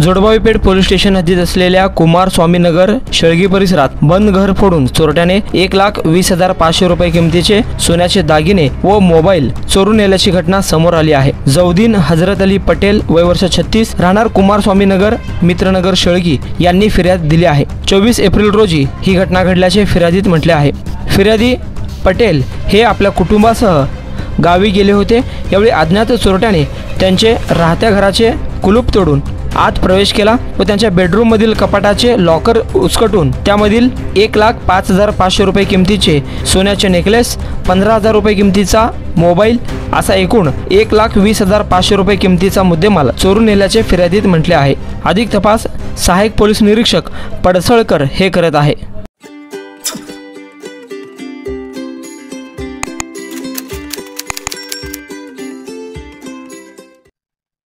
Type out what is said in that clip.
जोडबावी पेठ police station हद्दीत असलेल्या कुमार स्वामीनगर शेळगी परिसरात बंद घर फोडून चोरट्याने 1,20,500 रुपये किमतीचे सोन्याचे दागिने व मोबाईल चोरून नेल्याची घटना समोर आली आहे। जौदीन हजरत अली पटेल वय वर्ष 36 राहणार कुमार स्वामीनगर मित्रनगर शेळगी यांनी फिर्याद दिली आहे। 24 एप्रिल रोजी ही घटना घडल्याचे फिर्यादीत म्हटले आहे। फिर्यादी पटेल हे आपल्या कुटुंबासह गावी गेले होते। यावेळी अज्ञात चोरट्याने त्यांचे राहत्या घराचे कुलूप तोडून आत प्रवेश केला व त्यांच्या बेडरूम मधील कपाटाचे लॉकर उचकटून त्यामधील 1,05,500 रुपये किमतीचे सोन्याचे नेकलेस, 15,000 रुपये किमतीचा मोबाईल असा एकूण 1,20,500 रुपये किमतीचा मुद्देमाल चोरून नेल्याचे फिर्यादीत म्हटले आहे। अधिक तपास सहाय्यक पोलीस निरीक्षक पडसळकर हे करत आहे।